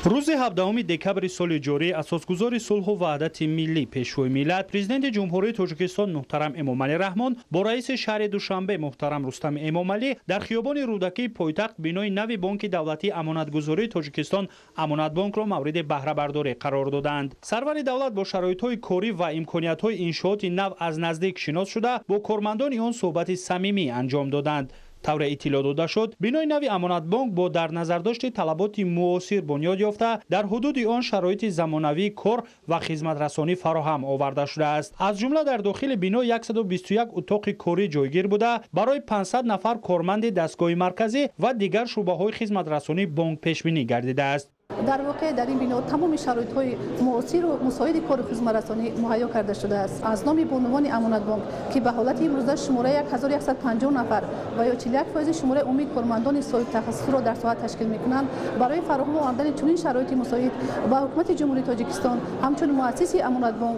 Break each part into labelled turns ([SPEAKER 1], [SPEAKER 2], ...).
[SPEAKER 1] روز 17 دکبر سال جاری اساسگزار صلح و وحدت ملی پیشوای ملت پرزیدنت جمهوری تاجیکستان محترم امامعلی رحمان با رئیس شهر دوشنبه محترم رستم امامعلی در خیابان رودکی پایتخت بینای نو بانک دولتی امانتگذاری تاجیکستان امانت بانک را مورد بهره برداری قرار دادند. سرور دولت با شرایط‌های کاری و امکانیت‌های انشاءات نو از نزدیک شناس شده با کارمندان آن صحبت صمیمی انجام دادند. طور اطلاع داده شد بینای نوی امانت بانک با در نظر داشت طلبات معاصر بنیاد یافته در حدود آن شرایط زمانوی کار و خدمت رسانی فراهم آورده شده است. از جمله در داخل بنا 121 اتاق کاری جایگیر بوده برای 500 نفر کارمند دستگاه مرکزی و دیگر شعبه‌های خدمت رسانی بانک پیش بینی گردیده است.
[SPEAKER 2] در واقع در این بنا تمام شرایط‌های معاصر و مساعد کار خدمت رسانی مهیا کرده شده است. از نام بانوان امانت بانک که به حالت امروزه شماره 1150 نفر و یا 41% شماره عمومی کارمندان صاحب تخصص را در ساحت تشکیل می‌کنند برای فراهم آوردن چنین شرایط مساعد با حکومت جمهوری تاجیکستان همچون مؤسس امانت بانک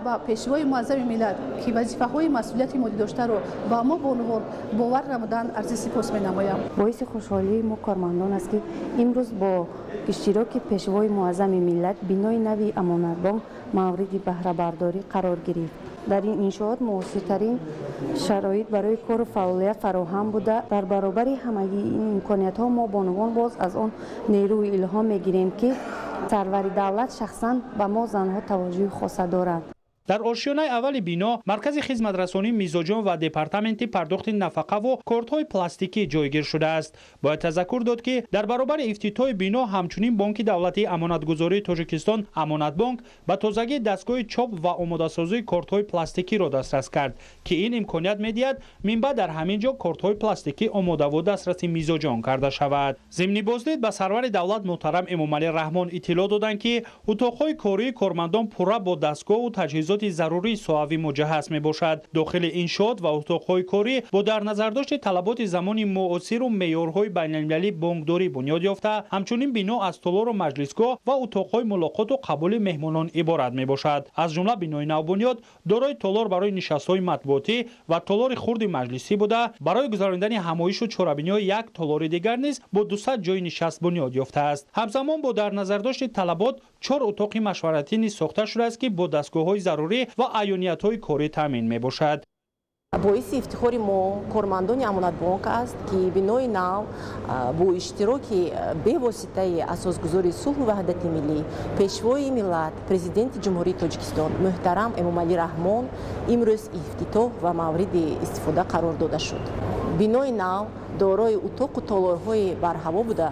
[SPEAKER 2] و پیشوای معظم ملت که وظیفه‌های مسئولیت مالی داشته را با ما بانوان باور نمودند عرض سپاس می‌نمایم.
[SPEAKER 3] باعث خوشحالی ما کارمندان است که امروز با اشتراک پیشوای معظم ملت بینای نوی امانت بانک مورد بهره برداری قرار گرفت. در این انشاءات معاصرترین شرایط برای کار و فعالیت فراهم بوده. در برابر همگی این امکانیت ها ما بانوان باز از آن نیروی الهام میگیریم که سرور دولت شخصا به ما زنها توجه خاصه دارد.
[SPEAKER 1] در آشیانه اول بنا مرکز خدمت رسانی میزوجان و دپارتمنت پرداخت نفقه و کارت‌های پلاستیکی جایگیر شده است. باید تذکر داد که در برابر افتتاح بنا همچنین بانک دولتی امانتگذاری تاجیکستان امانت بانک به تازگی دستگاه چاپ و آماده‌سازی کارت‌های پلاستیکی را دسترس کرد که این امکانیت می‌دهد منبع در همین جا کارت‌های پلاستیکی آماده و دسترسی میزوجان کرده شود. ضمن بازدید به سرور دولت محترم امامعلی رحمان اطلاع دادند که اتاق‌های کاری کارمندان پورا با دستگاه و تجهیزات ضروری سوابی مجهز می باشد. داخل انشاءات و اتاق‌های کاری با در نظر داشت طلبات زمان معاصر و معیارهای بین‌المللی بانکداری بنیاد یافته همچنین بنا از تالار و مجلسگاه و اتاق‌های ملاقات و قبول مهمانان عبارت می باشد. از جمله بنای نو بنیاد دارای تالار برای نشست‌های مطبوعاتی و تالار خرد مجلسی بوده برای گذراندن همایش و چهاربینی یک تالار دیگر نیز با 200 جای نشست بنیاد یافته است. همزمان با در نظر داشت طلبات 4 اتاق مشورتی نیز ساخته شده است که با دستگاه‌های ضروری و عیانیت‌های کاری تامین می‌باشد.
[SPEAKER 4] باعث افتخار ما کارمندان امانت بانک است که بنای نو با اشتراک به واسطه اساسگزار صلح و وحدت ملی پیشوای ملت پرزیدنت جمهوری تاجیکستان محترم امامعلی رحمان امروز افتتاح و مورد استفاده قرار داده شد. بنای نو دارای اتاق و تالارهای برهوا بوده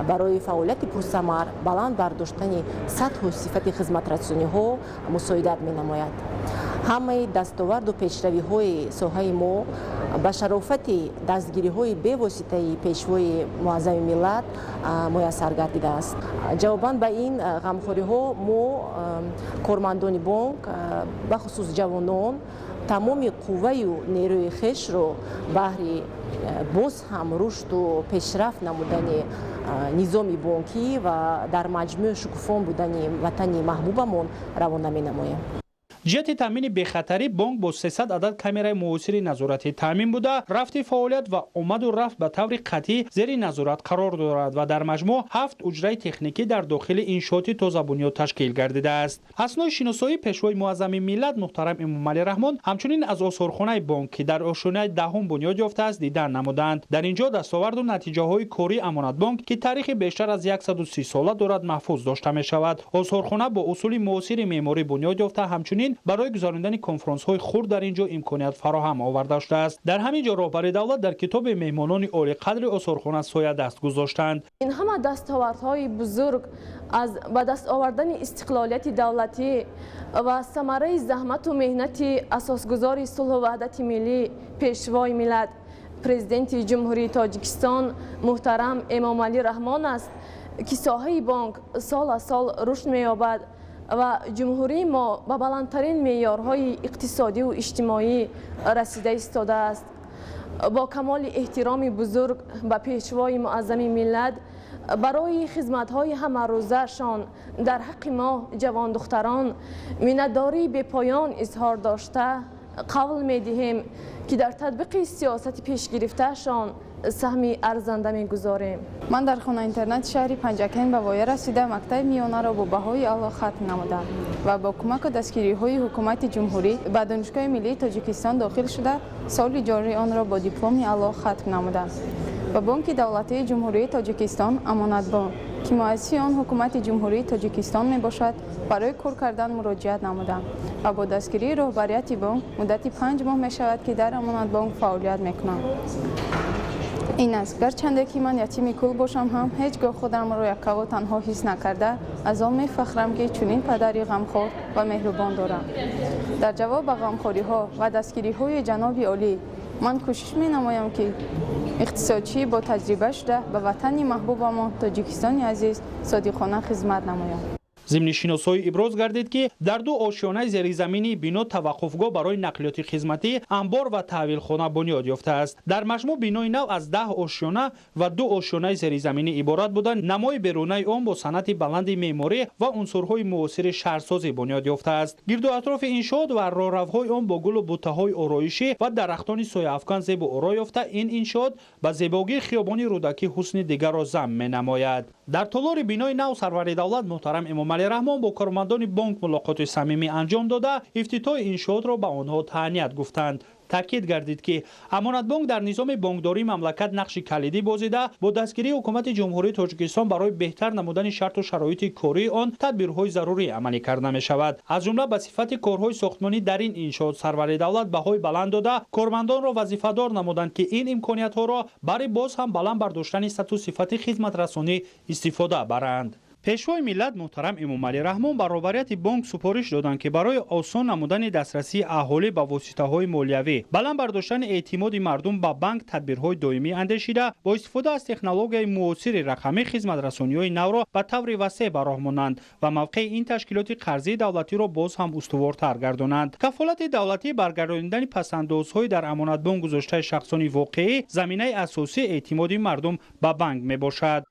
[SPEAKER 4] برای فعالیت پرثمر بلند برداشتن سطح و صفت خدمت رسانی ها مساعدت می نماید. همه دستاورد و پیشروی های ساحه ما به شرافت دستگیری های به واسطه پیشوای معظم ملت میسر گردیده است. جواباً به این غمخوری ها ما کارمندان بانک به خصوص جوانان تمام قوه و نیروی خویش را بهر باز هم رشد و پیشرفت نمودن نظام بانکی و در مجموع شکوفان بودن وطن محبوبمون روانه می‌نماییم.
[SPEAKER 1] جهت تامین بخطری بانک با 300 عدد کامرای معاصر نظارتی تامین بوده رفت فعالیت و آمد و رفت به طور قطعی زیر نظارت قرار دارد و در مجموع 7 اجرای تکنیکی در داخل انشاءات تازه بنیاد تشکیل گردیده است. اثنای شناسایی پیشوای معظم ملت محترم امامعلی رحمان همچنین از آثارخانه بانک که در آشیانه دهم بنیاد یافته است دیدن نمودند. در اینجا دستاورد و نتیجه های کاری امانت بانک که تاریخ بیشتر از 130 ساله دارد محفوظ داشته می شود. آثارخانه با اصول معاصر معماری بنیاد یافته همچنین برای گزاراندن کنفرانس های خرد در اینجا امکانیت فراهم آورده شده است. در همین جا رهبر دولت در کتاب مهمانان عالی قدر آثارخانه سایه دست گذاشتند.
[SPEAKER 5] این همه دستاوردهای بزرگ از به دست آوردن استقلالیت دولتی و ثمره زحمت و مهنت اساسگزار صلح و وحدت ملی پیشوای ملت پرزیدنت جمهوری تاجیکستان محترم امامعلی رحمان است که ساحه بانک سال از سال رشد می‌یابد و جمهوری ما به بلندترین معیارهای اقتصادی و اجتماعی رسیده ایستاده است. با کمال احترام بزرگ به پیشوای معظم ملت برای خدمت‌های همه روزشان در حق ما جوان دختران میانه‌داری به پایان اظهار داشته قول می‌دهیم که در تطبیق سیاست پیش گرفته‌شان саҳми арзанда мегузорем.
[SPEAKER 6] من در خانه اینترنت شهر پنجکین به وایه رسیده مقطع میانه را با بهای اعلی ختم نمودم و با کمک دستگیری های حکومت جمهوری به دانشگاه ملی تاجیکستان داخل شده سال جاری آن را با دیپلم اعلی ختم نمودم و بانک دولتی جمهوری تاجیکستان امانت بانک که مؤسس آن حکومت جمهوری تاجیکستان می باشد برای کار کردن مراجعت نمودم و با دستگیری رهبریت بانک مدت 5 ماه می شود که در امانت بانک فعالیت می کنم. این است گرچند که من یتیم کل باشم هم هیچگاه خودم را یکا و تنها حس نکرده از آن می فخرم که چنین پدری غمخوار و مهربان دارم. در جواب به غمخواری ها و دستگیری های جناب عالی من کوشش می نمایم که اقتصادچی با تجربه شده به وطن محبوبمان تاجیکستان عزیز صادقانه خدمت نمایم.
[SPEAKER 1] ضمن شناسایی ابراز گردید که در 2 آشیانه زیرزمینی بنا توقفگاه برای نقلیات خدمتی، انبار و تحویلخانه بنیاد یافته است. در مجموع بنای نو از 10 آشیانه و 2 آشیانه زیرزمینی عبارت بودند. نمای بیرونی آن با صنعت بلند معماری و عنصرهای معاصر شهرسازی بنیاد یافته است. گرد و اطراف انشاءات و راهروهای آن با گل و بوته‌های آرایشی و درختان سایه افکن زیب و آرا یافته، این انشاءات به زیبایی خیابان رودکی حسن دیگر را ضم می‌نماید. در طولار بنای نو سرور دولت محترم امام علی رحمان با کارمندان بانک ملاقات صمیمی انجام داده افتتاح انشاءات را به آنها تهنیت گفتند. تاکید گردید که امانت بانک در نظام بانکداری مملکت نقش کلیدی بازیده با دستگیری حکومت جمهوری تاجیکستان برای بهتر نمودن شرط و شرایط کاری آن تدبیرهای ضروری عملی کرده می شود. از جمله به صفت کارهای ساختمانی در این انشاءات سرور دولت بهای بلند داده کارمندان را وظیفه‌دار نمودند که این امکانیت ها را برای باز هم بلند برداشتن سطح صفت خدمت رسانی استفاده برند. پیشوای ملت محترم امام علی رحمان با رهبریت بانک سپارش دادند که برای آسان نمودن دسترسی اهالی به واسطه‌های مالیوی، بلند برداشتن اعتماد مردم به بانک تدبیرهای دائمی اندیشیده با استفاده از تکنولوژی معاصر رقمی خدمت رسانی‌های نو را به طور وسیع به راه مانند و موقع این تشکیلات قرضی دولتی را باز هم استوارتر گردانند. کفالت دولتی برگرداندن پس‌اندازهای در امانت بانک گذاشته شخصان واقعی زمینه اساسی اعتماد مردم به بانک میباشد.